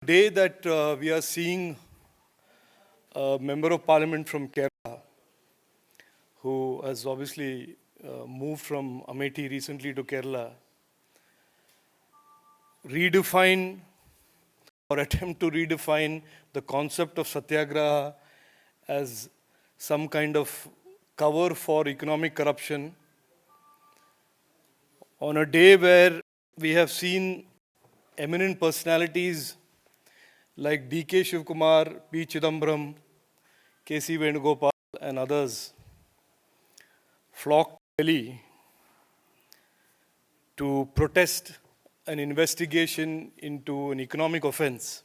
Day that we are seeing a member of parliament from Kerala, who has obviously moved from Amethi recently to Kerala, redefine or attempt to redefine the concept of satyagraha as some kind of cover for economic corruption on a day where we have seen eminent personalities like D.K. Shivkumar, P. Chidambaram, K.C. Venugopal and others flocked to Delhi to protest an investigation into an economic offense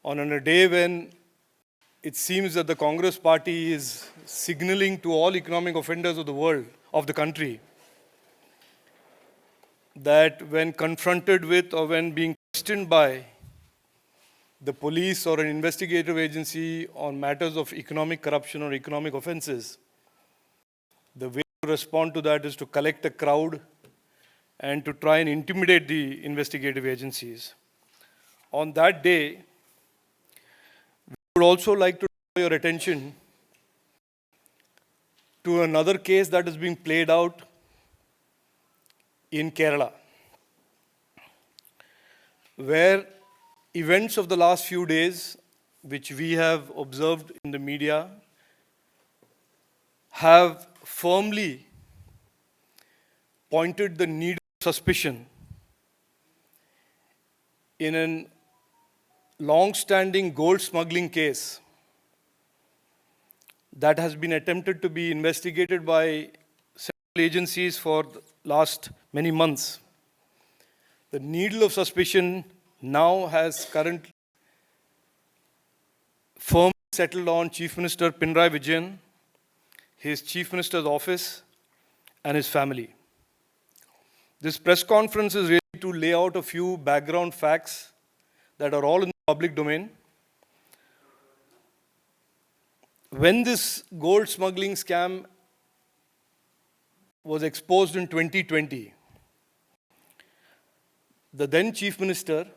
on a day when it seems that the Congress party is signaling to all economic offenders of the world, of the country, that when confronted with or when being questioned by the police or an investigative agency on matters of economic corruption or economic offenses, the way to respond to that is to collect a crowd and to try and intimidate the investigative agencies. On that day, we would also like to draw your attention to another case that is being played out in Kerala, where events of the last few days, which we have observed in the media, have firmly pointed the need of suspicion in a long-standing gold smuggling case that has been attempted to be investigated by several agencies for the last many months. The needle of suspicion now has currently firmly settled on Chief Minister Pinarayi Vijayan, his Chief Minister's office, and his family. This press conference is really to lay out a few background facts that are all in the public domain. When this gold smuggling scam was exposed in 2020, the then Chief Minister,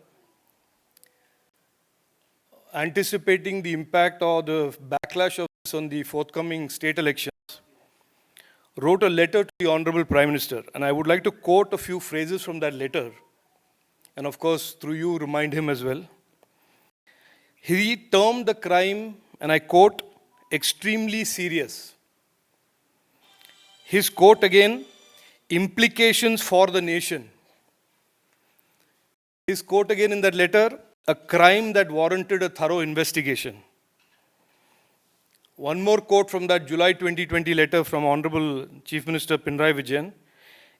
anticipating the impact or the backlash of this on the forthcoming state elections, wrote a letter to the Honorable Prime Minister. And I would like to quote a few phrases from that letter, and of course, through you, remind him as well. He termed the crime, and I quote, extremely serious. His quote again, implications for the nation. His quote again in that letter, a crime that warranted a thorough investigation. One more quote from that July 2020 letter from Honorable Chief Minister Pinarayi Vijayan.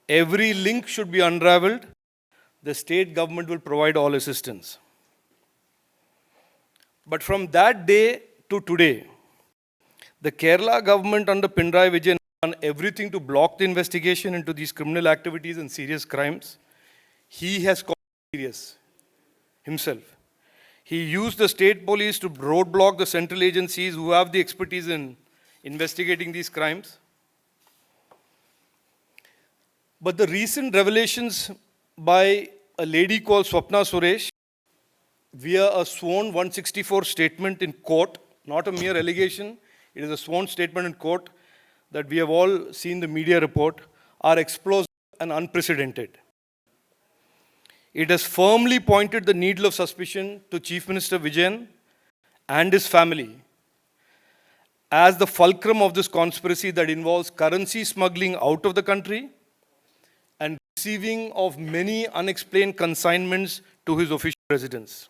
Every link should be unraveled. The state government will provide all assistance. But from that day to today, the Kerala government under Pinarayi Vijayan has done everything to block the investigation into these criminal activities and serious crimes. He has called it serious himself. He used the state police to roadblock the central agencies who have the expertise in investigating these crimes. But the recent revelations by a lady called Swapna Suresh via a sworn 164 statement in court, not a mere allegation, it is a sworn statement in court that we have all seen the media report, are explosive and unprecedented. It has firmly pointed the needle of suspicion to Chief Minister Vijayan and his family as the fulcrum of this conspiracy that involves currency smuggling out of the country and receiving of many unexplained consignments to his official residence.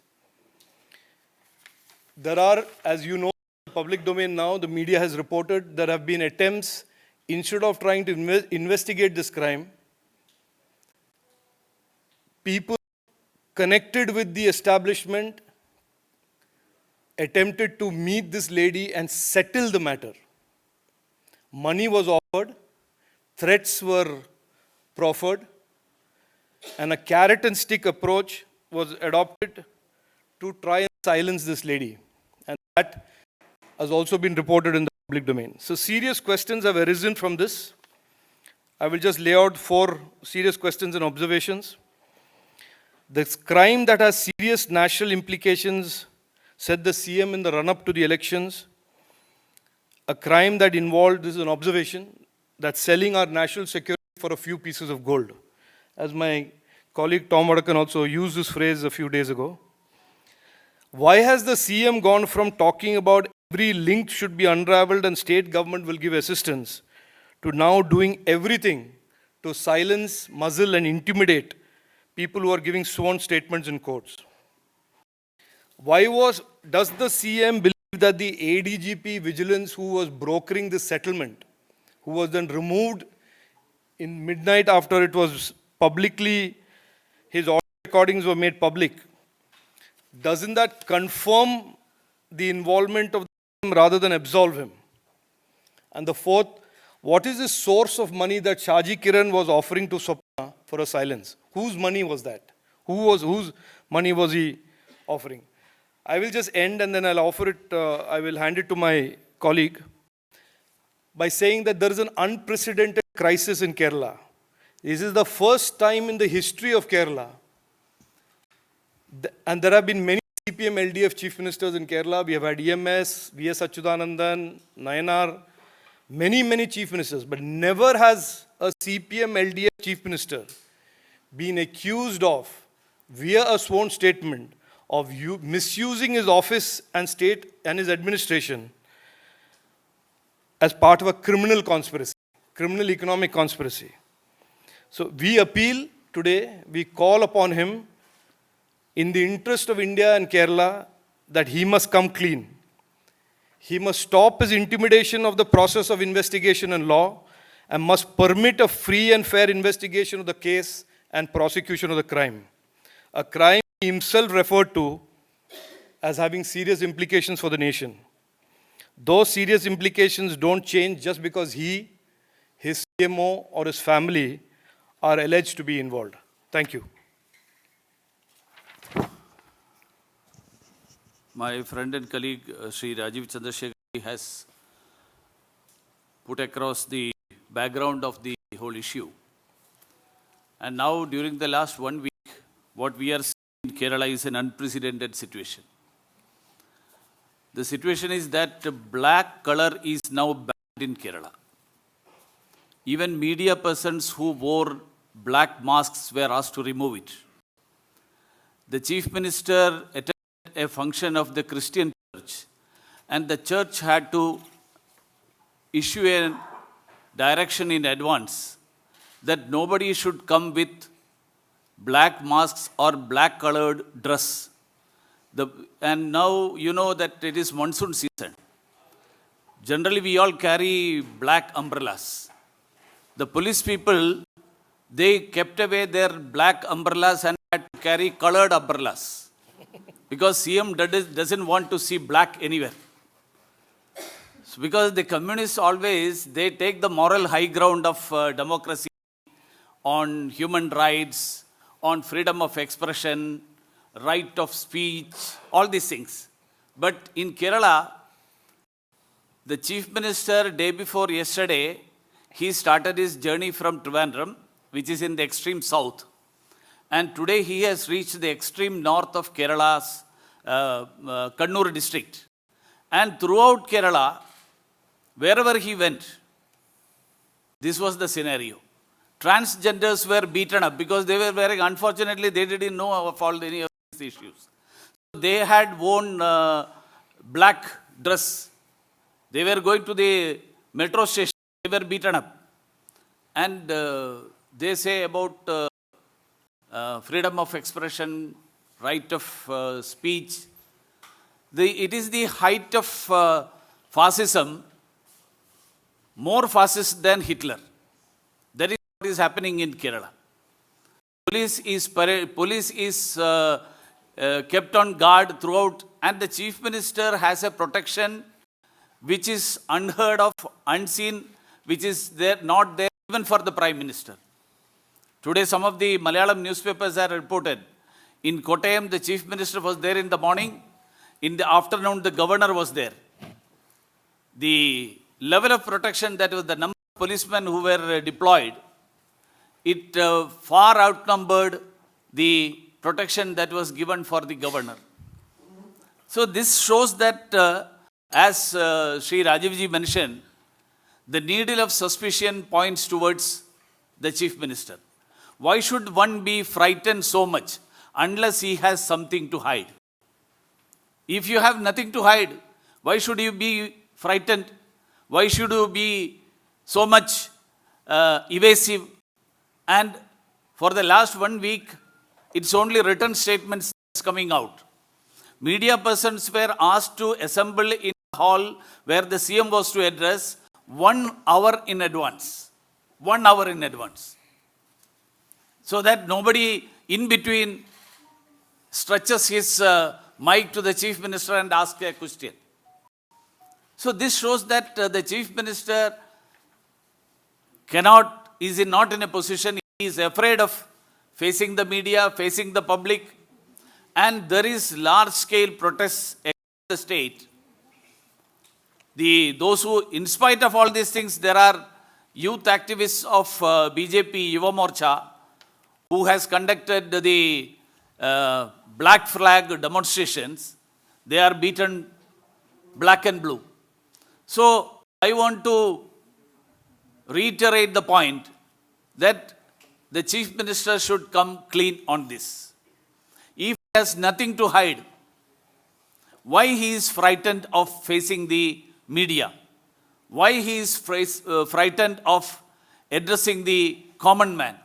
There are, as you know, in the public domain now, the media has reported there have been attempts, instead of trying to investigate this crime, people connected with the establishment attempted to meet this lady and settle the matter. Money was offered, threats were proffered, and a carrot and stick approach was adopted to try and silence this lady. And that has also been reported in the public domain. So serious questions have arisen from this. I will just lay out 4 serious questions and observations. This crime that has serious national implications, said the CM in the run-up to the elections. A crime that involved, this is an observation, that selling our national security for a few pieces of gold. As my colleague Tom Vadakan also used this phrase a few days ago. Why has the CM gone from talking about every link should be unraveled and state government will give assistance to now doing everything to silence, muzzle and intimidate people who are giving sworn statements in courts? Does the CM believe that the ADGP vigilance who was brokering this settlement, who was then removed in midnight after it was publicly, his audio recordings were made public, doesn't that confirm the involvement of him rather than absolve him? And the fourth, what is the source of money that Shaji Kiran was offering to Swapna for a silence? Whose money was that? Whose money was he offering? I will just end and then I'll offer it, I will hand it to my colleague by saying that there is an unprecedented crisis in Kerala. This is the first time in the history of Kerala, and there have been many CPM LDF chief ministers in Kerala. We have had EMS, V.S. Achyutanandan, Nayanar, many chief ministers, but never has a CPM LDF chief minister been accused of, via a sworn statement, of misusing his office and state and his administration as part of a criminal conspiracy, criminal economic conspiracy. So we appeal today, we call upon him in the interest of India and Kerala that he must come clean. He must stop his intimidation of the process of investigation and law and must permit a free and fair investigation of the case and prosecution of the crime. A crime he himself referred to as having serious implications for the nation. Those serious implications don't change just because he, his CMO or his family are alleged to be involved. Thank you. My friend and colleague, Sri Rajeev Chandrasekhar, has put across the background of the whole issue. And now, during the last 1 week, what we are seeing in Kerala is an unprecedented situation. The situation is that black color is now banned in Kerala. Even media persons who wore black masks were asked to remove it. The chief minister attended a function of the Christian church, and the church had to issue a direction in advance that nobody should come with black masks or black colored dress. And now you know that it is monsoon season. Generally we all carry black umbrellas. The police people, they kept away their black umbrellas and had to carry colored umbrellas. Because CM doesn't want to see black anywhere. So because the communists always, they take the moral high ground of democracy, on human rights, on freedom of expression, right of speech, all these things. But in Kerala, the chief minister, day before yesterday, he started his journey from Trivandrum, which is in the extreme south. And today he has reached the extreme north of Kerala's Kannur district. And throughout Kerala, wherever he went, this was the scenario. Transgenders were beaten up because they were wearing, unfortunately, they didn't know of all any of these issues. They had worn black dress. They were going to the metro station. They were beaten up. And they say about freedom of expression, right of speech. It is the height of fascism, more fascist than Hitler. That is what is happening in Kerala. Police is kept on guard throughout, and the chief minister has a protection which is unheard of, unseen, which is there, not there even for the prime minister. Today, some of the Malayalam newspapers have reported, in Kottayam, the chief minister was there in the morning. In the afternoon, the governor was there. The level of protection, that was the number of policemen who were deployed, it far outnumbered the protection that was given for the governor. So this shows that, as Sri Rajivji mentioned, the needle of suspicion points towards the chief minister. Why should one be frightened so much unless he has something to hide? If you have nothing to hide, why should you be frightened? Why should you be so much evasive? And for the last 1 week, it's only written statements coming out. Media persons were asked to assemble in the hall where the CM was to address 1 hour in advance. 1 hour in advance. So that nobody in between stretches his mic to the chief minister and asks a question. So this shows that the chief minister is not in a position, he is afraid of facing the media, facing the public, and there is large-scale protests against the state. Those who, in spite of all these things, there are youth activists of BJP Yuva Morcha who has conducted the black flag demonstrations. They are beaten black and blue. So I want to reiterate the point that the chief minister should come clean on this. If he has nothing to hide, why he is frightened of facing the media? Why he is frightened of addressing the common man?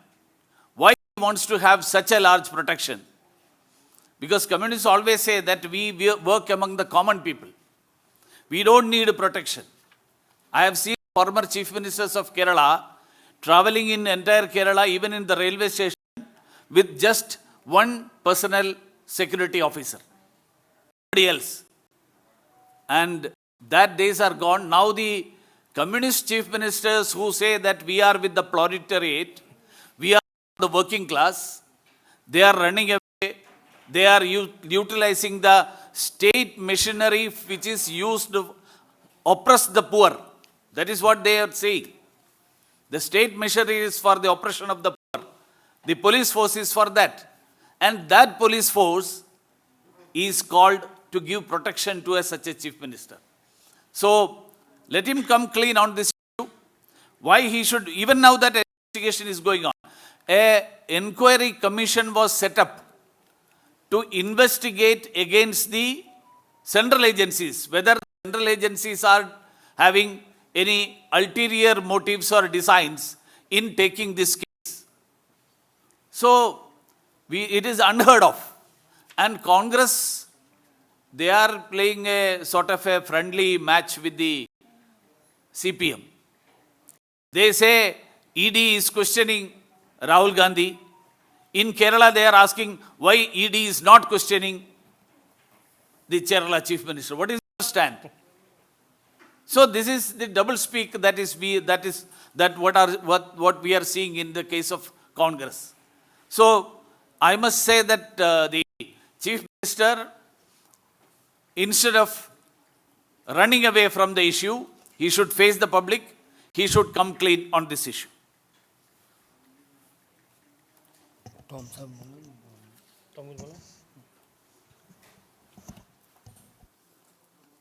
Why he wants to have such a large protection? Because communists always say that we work among the common people. We don't need protection. I have seen former chief ministers of Kerala traveling in entire Kerala, even in the railway station, with just one personal security officer. Nobody else. And that days are gone. Now the communist chief ministers who say that we are with the proletariat, we are the working class, they are running away, they are utilizing the state machinery which is used to oppress the poor. That is what they are saying. The state machinery is for the oppression of the poor. The police force is for that. And that police force is called to give protection to such a chief minister. So let him come clean on this issue. Why he should, even now that investigation is going on, an inquiry commission was set up to investigate against the central agencies, whether central agencies are having any ulterior motives or designs in taking this case. So it is unheard of. And Congress, they are playing a sort of a friendly match with the CPM. They say ED is questioning Rahul Gandhi. In Kerala, they are asking why ED is not questioning the Kerala chief minister. What is your stand? So this is the double speak what we are seeing in the case of Congress. So I must say that the chief minister, instead of running away from the issue, he should face the public. He should come clean on this issue.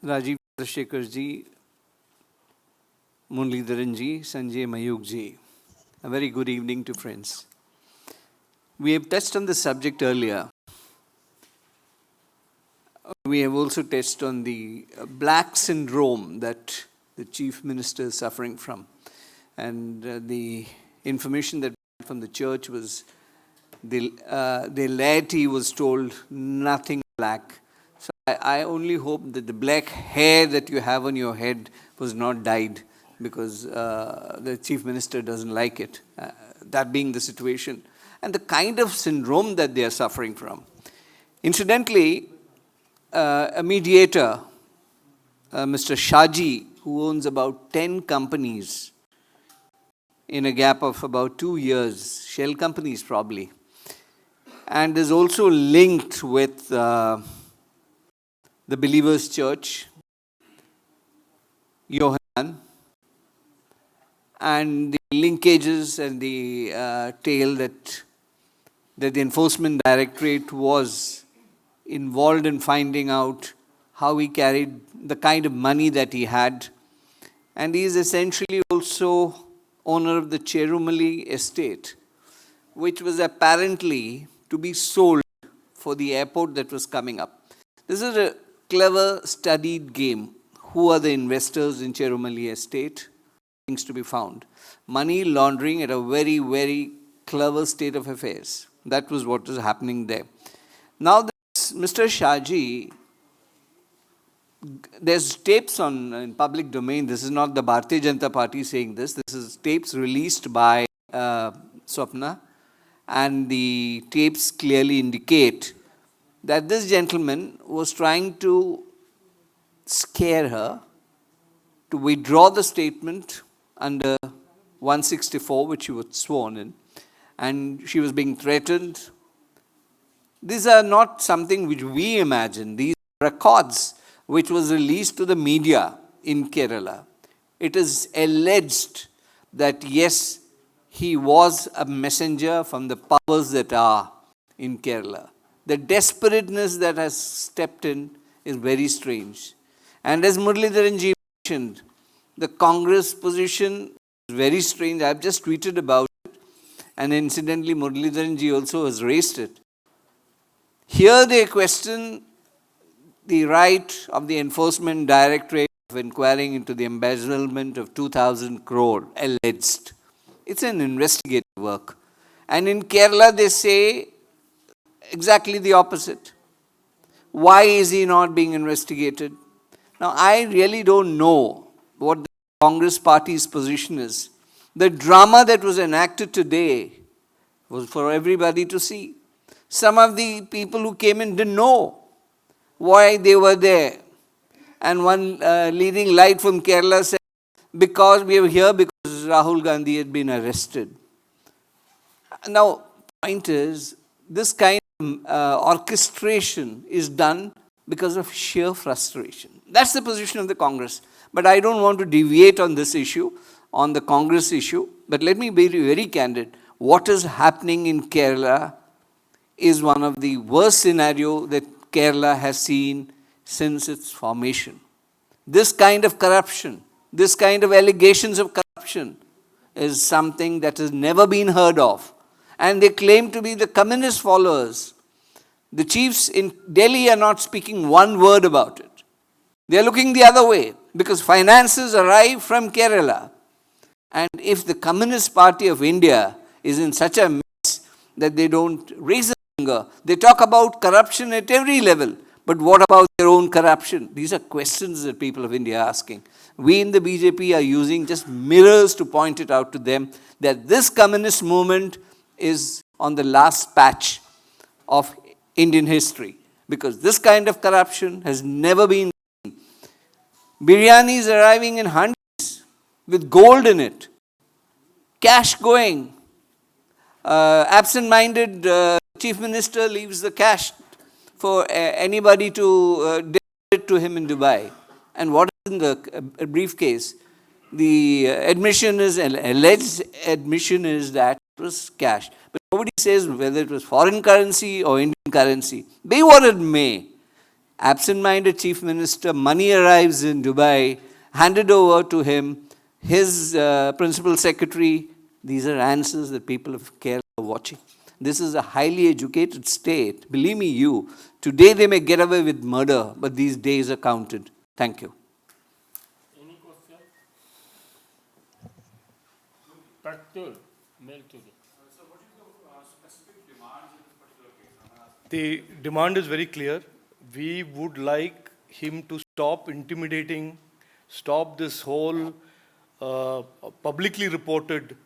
Rajeev Chandrasekhar ji, Muralidharan ji, Sanjay Mayuk ji. A very good evening to friends. We have touched on the subject earlier. We have also touched on the black syndrome that the chief minister is suffering from. And the information that from the church was the laity was told nothing black. So I only hope that the black hair that you have on your head was not dyed because the chief minister doesn't like it. That being the situation. And the kind of syndrome that they are suffering from. Incidentally, a mediator, Mr. Shaji, who owns about 10 companies in a gap of about 2 years, shell companies probably, and is also linked with the Believers Church, Johan, and the linkages and the tale that that the Enforcement Directorate was involved in finding out how he carried the kind of money that he had. And he is essentially also owner of the Cherumali estate, which was apparently to be sold for the airport that was coming up. This is a clever, studied game. Who are the investors in Cherumali estate? Things to be found. Money laundering at a very, very clever state of affairs. That was what was happening there. Now, this Mr. Shaji, there's tapes in public domain. This is not the Bharatiya Janata Party saying this. This is tapes released by Swapna. And the tapes clearly indicate that this gentleman was trying to scare her to withdraw the statement under 164, which she was sworn in. And she was being threatened. These are not something which we imagine. These are records which was released to the media in Kerala. It is alleged that yes, he was a messenger from the powers that are in Kerala. The desperateness that has stepped in is very strange. And as Muralidharanji mentioned, the Congress position is very strange. I've just tweeted about it. And incidentally, Muralidharanji also has raised it. Here they question the right of the Enforcement Directorate of inquiring into the embezzlement of 2,000 crore alleged. It's an investigative work. And in Kerala, they say exactly the opposite. Why is he not being investigated? Now, I really don't know what the Congress party's position is. The drama that was enacted today was for everybody to see. Some of the people who came in didn't know why they were there. And one leading light from Kerala said, because we were here because Rahul Gandhi had been arrested. Now, point is, this kind of orchestration is done because of sheer frustration. That's the position of the Congress. But I don't want to deviate on this issue, on the Congress issue. But let me be very candid. What is happening in Kerala is one of the worst scenarios that Kerala has seen since its formation. This kind of corruption, this kind of allegations of corruption is something that has never been heard of. And they claim to be the communist followers. The chiefs in Delhi are not speaking one word about it. They are looking the other way because finances arrive from Kerala. And if the Communist Party of India is in such a mess that they don't raise a finger, they talk about corruption at every level. But what about their own corruption? These are questions that people of India are asking. We in the BJP are using just mirrors to point it out to them that this communist movement is on the last patch of Indian history. Because this kind of corruption has never been seen. Biryani is arriving in handis with gold in it. Cash going. Absent-minded chief minister leaves the cash for anybody to deliver it to him in Dubai. And what is in the briefcase? The admission is, alleged admission is that it was cash. But nobody says whether it was foreign currency or Indian currency. Be what it may. Absent-minded chief minister, money arrives in Dubai, handed over to him, his principal secretary. These are answers that people of Kerala are watching. This is a highly educated state. Believe me, today they may get away with murder, but these days are counted. Thank you. Any question? Pratyul, mail to the. So what is the specific demands in this particular case? The demand is very clear. We would like him to stop intimidating, stop this whole publicly reported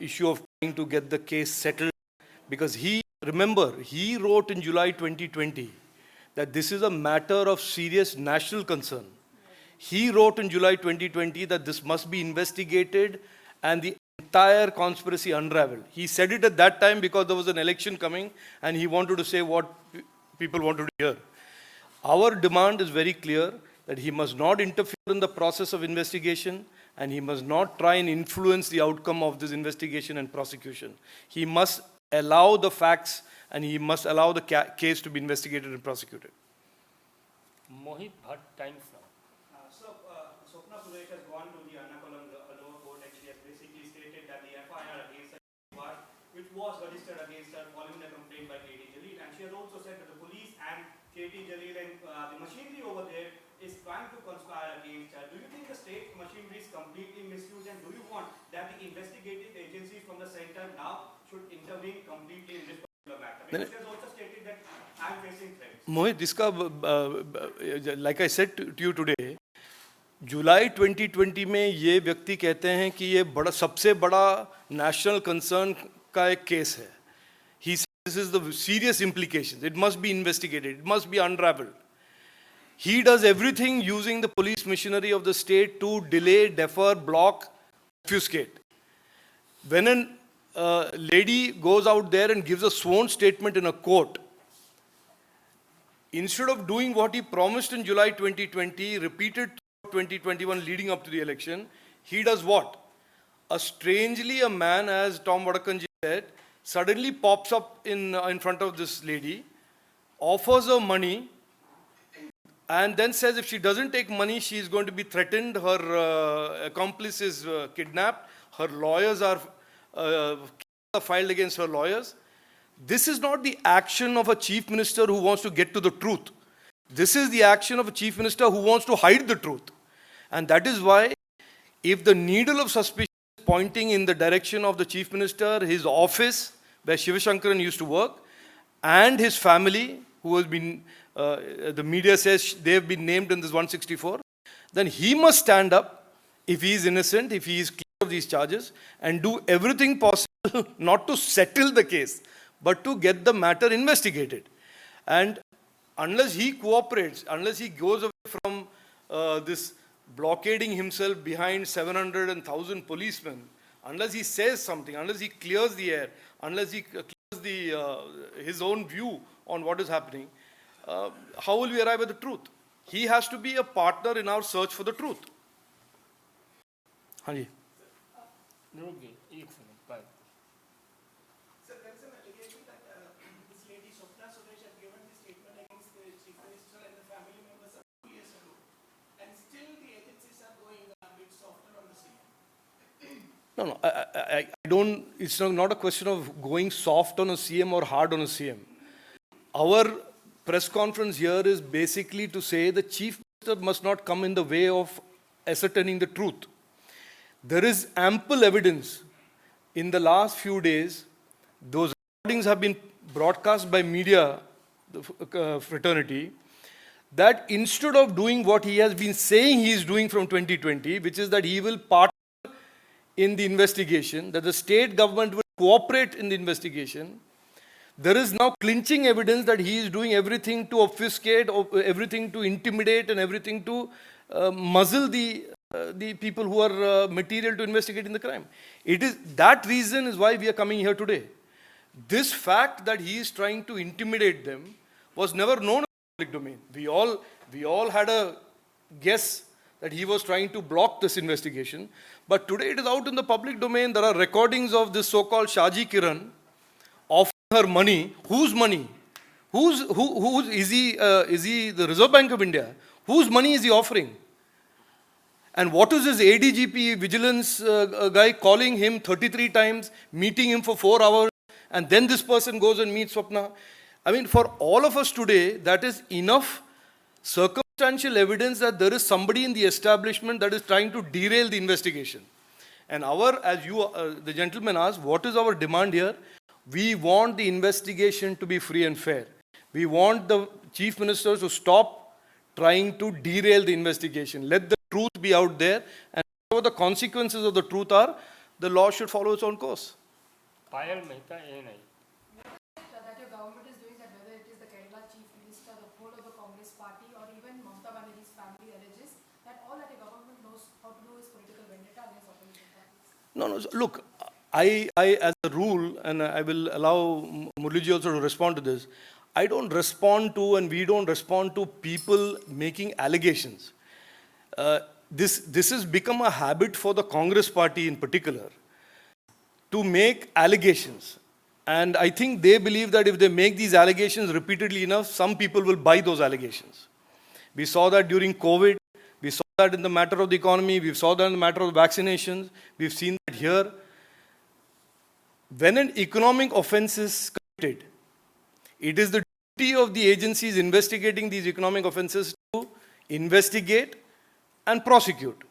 issue of trying to get the case settled. Because remember, he wrote in July 2020 that this is a matter of serious national concern. He wrote in July 2020 that this must be investigated and the entire conspiracy unraveled. He said it at that time because there was an election coming and he wanted to say what people wanted to hear. Our demand is very clear that he must not interfere in the process of investigation and he must not try and influence the outcome of this investigation and prosecution. He must allow the facts and he must allow the case to be investigated and prosecuted. Mohit Bhatt, Times Now. Swapna Suresh has gone to the Ernakulam lower court and she has basically stated that the FIR against her, which was registered against her following a complaint by KT Jalil, and she has also said that the police and KT Jalil and the machinery over there is trying to conspire against her. Do you think the state machinery is completely misused, and do you want that the investigative agencies from the center now should intervene completely in this particular matter? Because she has also stated that I am facing threats. Mohit, इसका like I said to you today, जुलाई 2020 में ये व्यक्ति कहते हैं कि ये बड़ा सबसे बड़ा national concern का एक केस है. He says this is the serious implications. It must be investigated. It must be unraveled. He does everything using the police machinery of the state to delay, defer, block, obfuscate. When a lady goes out there and gives a sworn statement in a court, instead of doing what he promised in July 2020, repeated 2021 leading up to the election, he does what? Strangely, a man, as Tom Vadakanji said, suddenly pops up in front of this lady, offers her money, and then says if she doesn't take money, she is going to be threatened, her accomplice is kidnapped, her lawyers are filed against her lawyers. This is not the action of a chief minister who wants to get to the truth. This is the action of a chief minister who wants to hide the truth. And that is why, if the needle of suspicion is pointing in the direction of the chief minister, his office, where Shiva Shankaran used to work, and his family, who has been, the media says they have been named in this 164, then he must stand up if he is innocent, if he is clear of these charges, and do everything possible not to settle the case, but to get the matter investigated. And unless he cooperates, unless he goes away from this blockading himself behind 700 and 1,000 policemen, unless he says something, unless he clears the air, unless he clears his own view on what is happening, how will we arrive at the truth? He has to be a partner in our search for the truth. Hanji. रुक एक second by. Sir, there is an allegation that this lady Swapna Suresh had given this statement against the chief minister and the family members 2 years ago, and still the agencies are going a bit softer on the same. No, I don't, it's not a question of going soft on a CM or hard on a CM. Our press conference here is basically to say the chief minister must not come in the way of ascertaining the truth. There is ample evidence in the last few days. Those recordings have been broadcast by media, the fraternity, that instead of doing what he has been saying he is doing from 2020, which is that he will partner in the investigation, that the state government will cooperate in the investigation, there is now clinching evidence that he is doing everything to obfuscate, everything to intimidate, and everything to muzzle the people who are material to investigate in the crime. It is that reason is why we are coming here today. This fact that he is trying to intimidate them was never known in the public domain. We all had a guess that he was trying to block this investigation. But today it is out in the public domain. There are recordings of this so-called Shaji Kiran offering her money. Whose money? Is he the Reserve Bank of India? Whose money is he offering? And what is his ADGP vigilance guy calling him 33 times, meeting him for 4 hours, and then this person goes and meets Swapna? I mean, for all of us today, that is enough circumstantial evidence that there is somebody in the establishment that is trying to derail the investigation. And as the gentleman asked, what is our demand here? We want the investigation to be free and fair. We want the chief minister to stop trying to derail the investigation. Let the truth be out there, and whatever the consequences of the truth are, the law should follow its own course. Payal Mehta ANI. That your government is doing that, whether it is the Kerala chief minister, the whole of the Congress party, or even Mamata Banerjee's family alleges that all that your government knows how to do is political vendetta against opposition parties. No, look, I as a rule, and I will allow Murliji also to respond to this, I don't respond to, and we don't respond to people making allegations. This has become a habit for the Congress party in particular to make allegations. And I think they believe that if they make these allegations repeatedly enough, some people will buy those allegations. We saw that during COVID. We saw that in the matter of the economy. We saw that in the matter of vaccinations. We've seen that here. When an economic offense is committed, it is the duty of the agencies investigating these economic offenses to investigate and prosecute.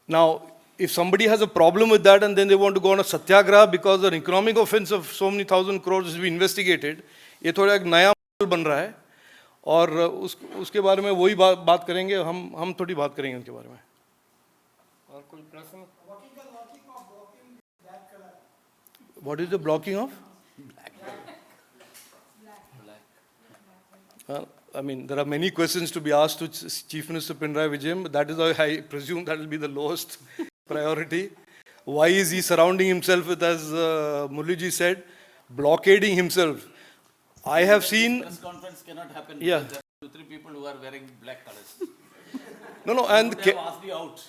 Now, if somebody has a problem with that and then they want to go on a satyagraha because an economic offense of so many thousand crores has been investigated, ये थोड़ा एक नया model बन रहा है और उसके बारे में वही बात करेंगे हम थोड़ी बात करेंगे उनके बारे में. और कोई प्रश्न? What is the blocking of? I mean, there are many questions to be asked to Chief Minister Pinarayi Vijayan, but that is why I presume that will be the lowest priority. Why is he surrounding himself with, as Murliji said, blockading himself? I have seen... Press conference cannot happen Yeah. because there are 2-3 people who are wearing black colors. No, and They have asked you out.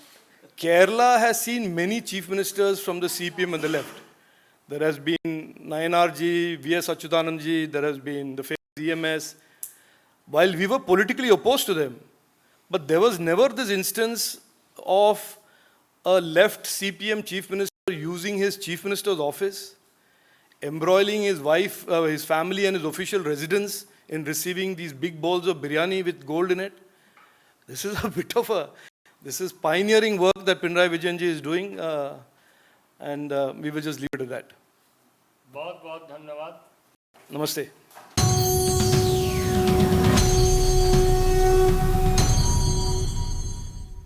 Kerala has seen many chief ministers from the CPM and the left. There has been Nayanarji, V.S. Achyutanandji, there has been the famous EMS. While we were politically opposed to them, but there was never this instance of a left CPM chief minister using his chief minister's office, embroiling his wife, his family and his official residence in receiving these big bowls of biryani with gold in it. This is a bit of this is pioneering work that Pinarayi Vijayan ji is doing, and we will just leave it at that. बहुत बहुत धन्यवाद. Namaste.